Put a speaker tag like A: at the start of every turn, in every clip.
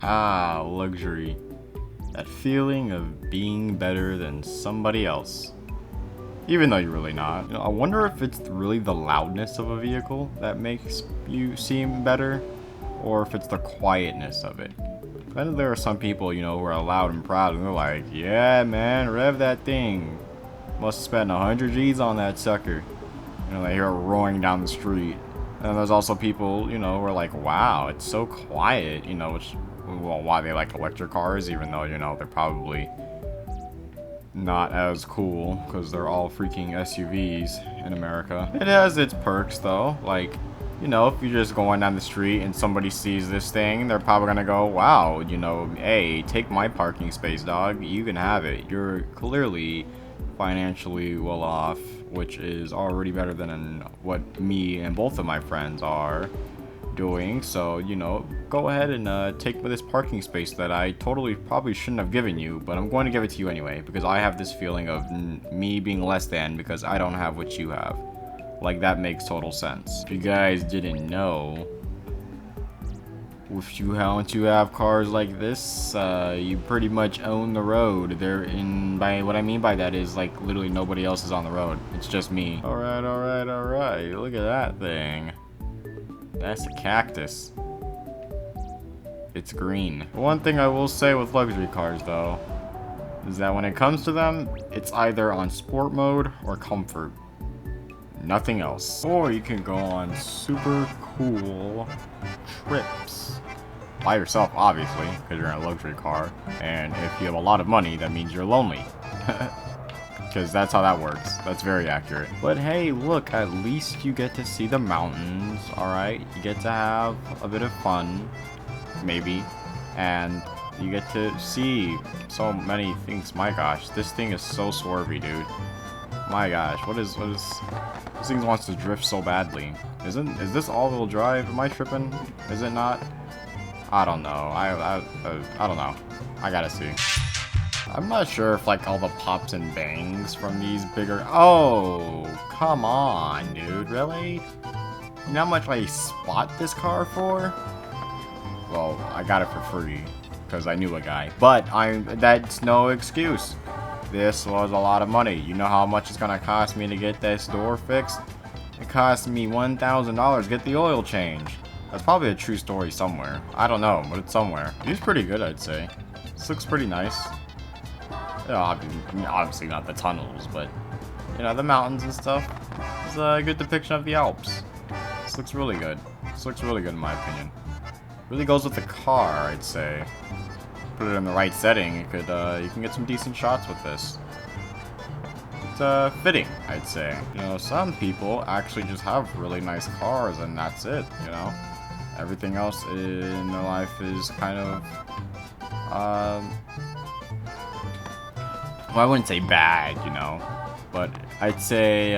A: Ah, luxury. That feeling of being better than somebody else. Even though you're really not. You know, I wonder if it's really the loudness of a vehicle that makes you seem better, or if it's the quietness of it. I know there are some people, you know, who are loud and proud, and they're like, yeah, man, rev that thing. Must have spent 100 G's on that sucker. You know, they hear it roaring down the street. And there's also people, you know, who are like, wow, it's so quiet, you know, which, well, why they like electric cars, even though, you know, they're probably not as cool, because they're all freaking SUVs in America. It has its perks, though, like, you know, if you're just going down the street and somebody sees this thing, they're probably gonna go, wow, you know, hey, take my parking space, dog, you can have it. You're clearly financially well off, which is already better than what me and both of my friends are doing. So, you know, go ahead and take this parking space that I totally probably shouldn't have given you, but I'm going to give it to you anyway, because I have this feeling of me being less than because I don't have what you have. Like, that makes total sense. If you guys didn't know, if you have cars like this, you pretty much own the road. By what I mean by that is, like, literally nobody else is on the road. It's just me. Alright, alright, alright. Look at that thing. That's a cactus. It's green. One thing I will say with luxury cars, though, is that when it comes to them, it's either on sport mode or comfort. Nothing else. Or you can go on super cool trips. By yourself, obviously, because you're in a luxury car. And if you have a lot of money, that means you're lonely. Because that's how that works. That's very accurate. But hey, look, at least you get to see the mountains, alright? You get to have a bit of fun, maybe. And you get to see so many things. My gosh, this thing is so swervy, dude. My gosh, what is this thing wants to drift so badly? Is this all-wheel drive? Am I tripping? Is it not? I don't know. I don't know. I gotta see. I'm not sure if like all the pops and bangs from these bigger. Oh, come on, dude. Really? You know how much I spot this car for? Well, I got it for free because I knew a guy. But that's no excuse. This was a lot of money. You know how much it's gonna cost me to get this door fixed? It cost me $1,000 to get the oil change. That's probably a true story somewhere. I don't know, but it's somewhere. It's pretty good, I'd say. This looks pretty nice. Obviously not the tunnels, but, you know, the mountains and stuff. It's a good depiction of the Alps. This looks really good. This looks really good in my opinion. Really goes with the car, I'd say. Put it in the right setting, you can get some decent shots with this. It's fitting, I'd say. You know, some people actually just have really nice cars and that's it, you know. Everything else in their life is kind of, well, I wouldn't say bad, you know, but I'd say,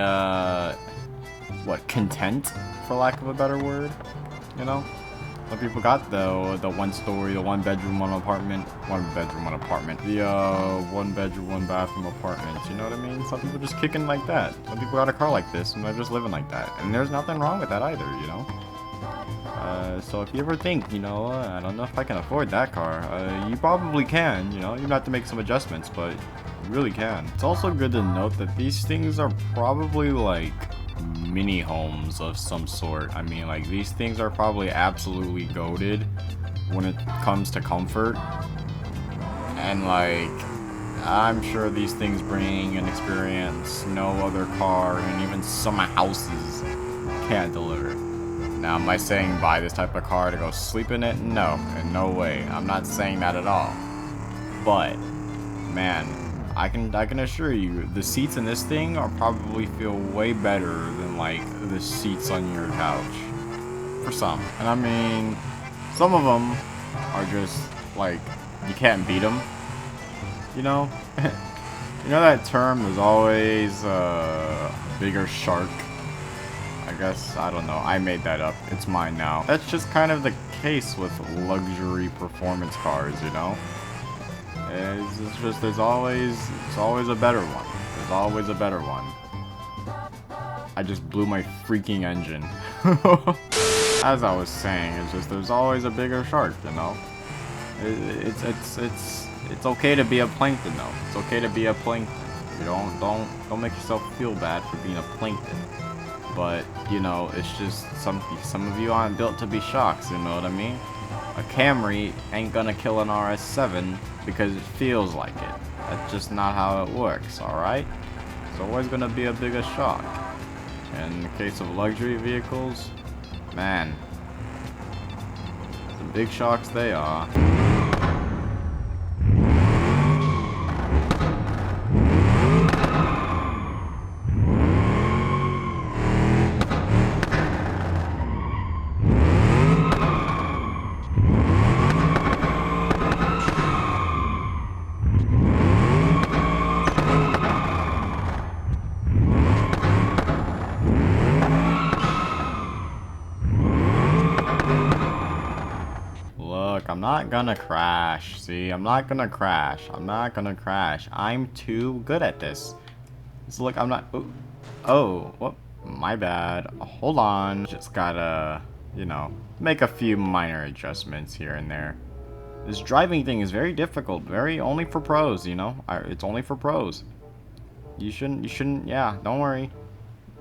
A: content, for lack of a better word, you know? Some people got the one story, the one bedroom, one apartment, the one bedroom, one bathroom apartment, you know what I mean? Some people just kicking like that. Some people got a car like this and they're just living like that. And there's nothing wrong with that either, you know? So if you ever think, you know, I don't know if I can afford that car, you probably can, you know? You have to make some adjustments, but you really can. It's also good to note that these things are probably like mini homes of some sort. I mean, like, these things are probably absolutely goated when it comes to comfort. And like, I'm sure these things bring an experience no other car and even some houses can't deliver. Now, am I saying buy this type of car to go sleep in it? No, in no way. I'm not saying that at all. But, man, I can assure you, the seats in this thing are probably feel way better than like the seats on your couch. For some. And I mean, some of them are just like, you can't beat them. You know? You know that term, there's always a bigger shark? I guess, I don't know, I made that up. It's mine now. That's just kind of the case with luxury performance cars, you know? It's just, it's always a better one. There's always a better one. I just blew my freaking engine. As I was saying, it's just, there's always a bigger shark, you know? It's okay to be a plankton though. It's okay to be a plankton. You don't make yourself feel bad for being a plankton. But you know, it's just some of you aren't built to be sharks. You know what I mean? A Camry ain't gonna kill an RS7 because it feels like it. That's just not how it works. All right? It's always gonna be a bigger shark. And in the case of luxury vehicles, man, the big sharks they are. Look, I'm not gonna crash. See, I'm not gonna crash. I'm not gonna crash. I'm too good at this. So look, I'm not. Ooh. Oh, what? My bad. Hold on. Just gotta, you know, make a few minor adjustments here and there. This driving thing is very difficult. Very only for pros, you know. It's only for pros. You shouldn't. Yeah, don't worry.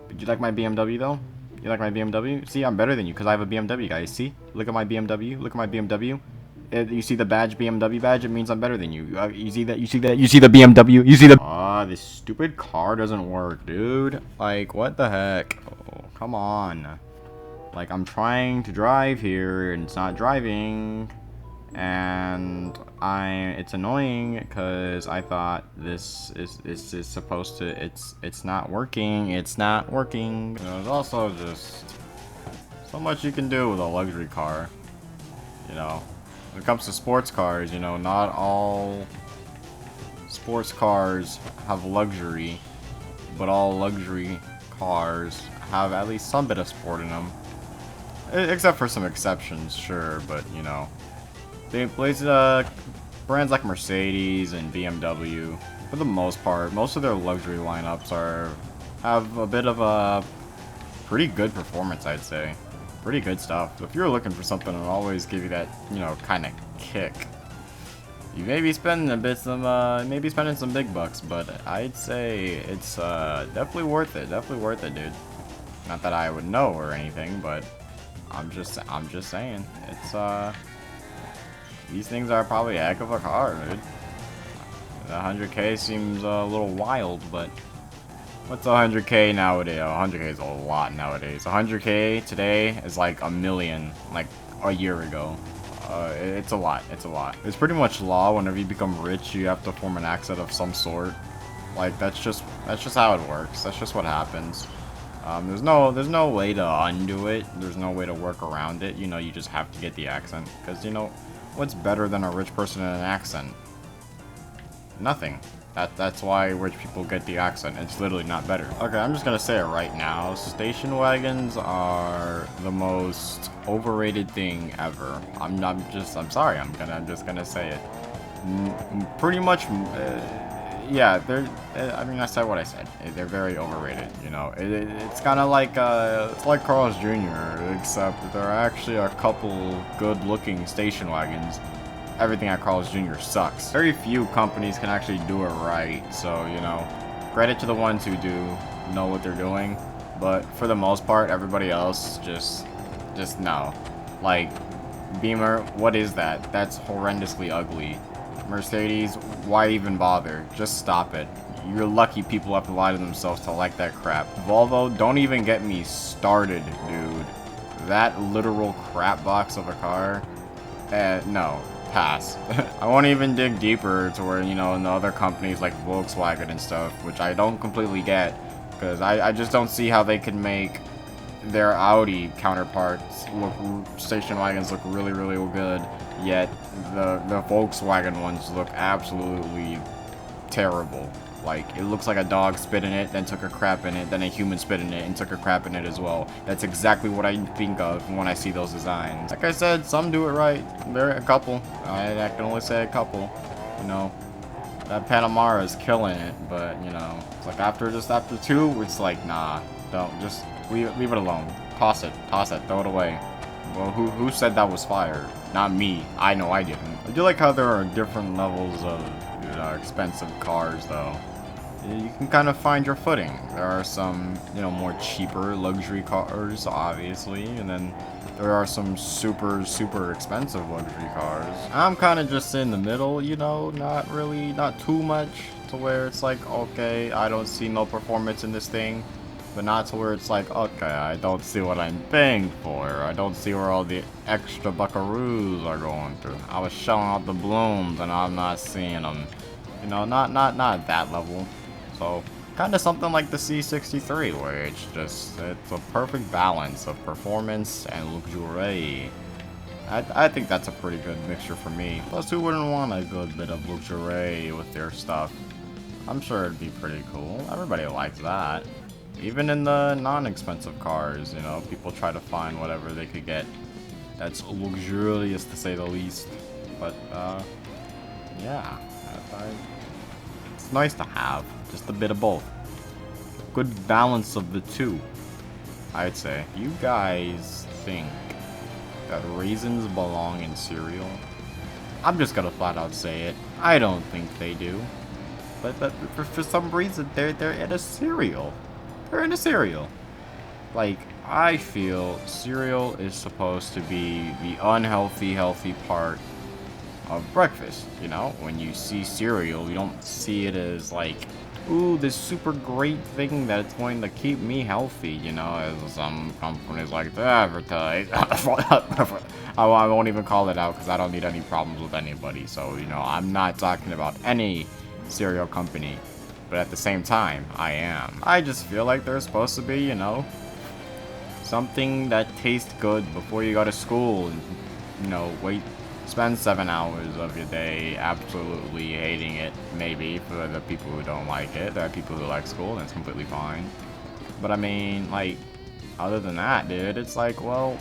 A: Did you like my BMW though? You like my BMW? See, I'm better than you because I have a BMW, guys. See? Look at my BMW. Look at my BMW. You see the badge, BMW badge? It means I'm better than you. You see that? You see that? You see the BMW? You see the... Ah, this stupid car doesn't work, dude. Like, what the heck? Oh, come on. Like, I'm trying to drive here and it's not driving. And it's annoying because I thought this is supposed to, it's not working. It's not working. There's also just so much you can do with a luxury car. You know, when it comes to sports cars, you know, not all sports cars have luxury, but all luxury cars have at least some bit of sport in them. Except for some exceptions, sure, but you know. Brands like Mercedes and BMW, for the most part, most of their luxury lineups have a bit of a pretty good performance, I'd say. Pretty good stuff. If you're looking for something that'll always give you that, you know, kind of kick, you may be spending some big bucks, but I'd say it's definitely worth it. Definitely worth it, dude. Not that I would know or anything, but I'm just saying it's these things are probably a heck of a car, dude. The 100K seems a little wild, but what's 100K nowadays? 100K is a lot nowadays. 100K today is like a million, like a year ago. It's a lot. It's a lot. It's pretty much law. Whenever you become rich, you have to form an accent of some sort. Like that's just how it works. That's just what happens. There's no way to undo it. There's no way to work around it. You know, you just have to get the accent because you know. What's better than a rich person in an accent? Nothing. That's why rich people get the accent. It's literally not better. Okay, I'm just gonna say it right now. Station wagons are the most overrated thing ever. I'm sorry. I'm just gonna say it. Pretty much. Yeah, I mean, I said what I said. They're very overrated. You know, it's kind of like it's like Carl's Jr. Except there are actually a couple good-looking station wagons. Everything at Carl's Jr. sucks. Very few companies can actually do it right. So you know, credit to the ones who do know what they're doing. But for the most part, everybody else just no. Like Beamer, what is that? That's horrendously ugly. Mercedes, why even bother? Just stop it. You're lucky people have to lie to themselves to like that crap. Volvo, don't even get me started, dude. That literal crap box of a car? No. Pass. I won't even dig deeper to where, you know, in the other companies like Volkswagen and stuff, which I don't completely get, because I just don't see how they can make their Audi counterparts station wagons look really, really good, yet the Volkswagen ones look absolutely terrible. Like, it looks like a dog spit in it, then took a crap in it, then a human spit in it, and took a crap in it as well. That's exactly what I think of when I see those designs. Like I said, some do it right. There are a couple. I can only say a couple. You know, that Panamera is killing it, but, you know, it's like after two, it's like, nah, don't, just leave it alone. Toss it, throw it away. Well, who said that was fire? Not me. I know I didn't. I do like how there are different levels of expensive cars, though. You can kind of find your footing. There are some, more cheaper luxury cars, obviously, and then there are some super, super expensive luxury cars. I'm kind of just in the middle, not too much to where it's like, okay, I don't see no performance in this thing, but not to where it's like, okay, I don't see what I'm paying for. I don't see where all the extra buckaroos are going through. I was shelling out the blooms and I'm not seeing them. Not at that level. So, kind of something like the C63, where it's a perfect balance of performance and luxury. I think that's a pretty good mixture for me. Plus, who wouldn't want a good bit of luxury with their stuff? I'm sure it'd be pretty cool. Everybody likes that. Even in the non-expensive cars, people try to find whatever they could get that's luxurious, to say the least. But, yeah. It's nice to have just a bit of both. Good balance of the two, I'd say. You guys think that raisins belong in cereal? I'm just gonna flat out say it. I don't think they do. But for some reason, they're in a cereal. They're in a cereal. Like, I feel cereal is supposed to be the unhealthy, healthy part of breakfast. When you see cereal, you don't see it as like, ooh, this super great thing that's going to keep me healthy, as some companies like to advertise. I won't even call it out because I don't need any problems with anybody. So, I'm not talking about any cereal company, but at the same time, I am. I just feel like there's supposed to be, something that tastes good before you go to school and, spend 7 hours of your day absolutely hating it, maybe, for the people who don't like it. There are people who like school, and it's completely fine. But I mean, like, other than that, dude, it's like, well,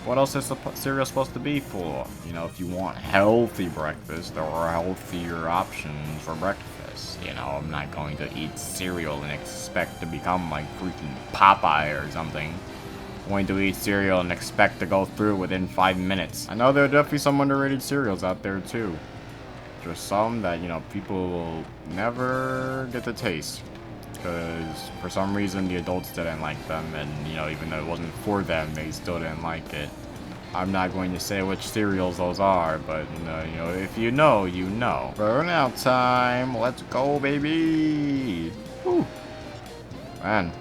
A: what else is cereal supposed to be for? If you want healthy breakfast, there are healthier options for breakfast. I'm not going to eat cereal and expect to become like freaking Popeye or something. I'm going to eat cereal and expect to go through within 5 minutes. I know there are definitely some underrated cereals out there too. Just some that, people will never get to taste. Because for some reason the adults didn't like them, and even though it wasn't for them, they still didn't like it. I'm not going to say which cereals those are, but if you know, you know. Burnout time, let's go, baby. Whew. Man,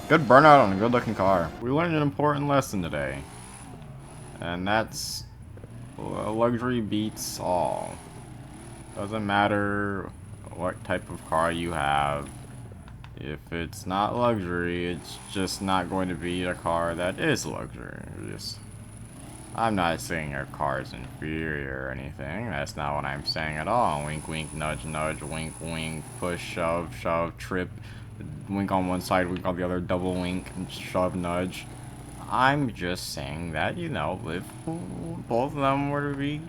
A: good burnout on a good looking car. We learned an important lesson today, and that's luxury beats all. Doesn't matter what type of car you have. If it's not luxury, it's just not going to be a car that is luxurious. I'm not saying your car is inferior or anything. That's not what I'm saying at all. Wink, wink, nudge, nudge, wink, wink, push, shove, shove, trip. Wink on one side, wink on the other, double wink, and shove, nudge. I'm just saying that, if both of them were to be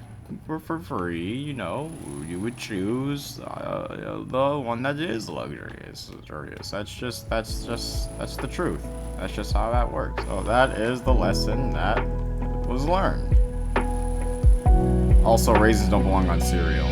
A: for free, you would choose the one that is luxurious. That's the truth. That's just how that works. So that is the lesson that was learned. Also, raisins don't belong on cereal.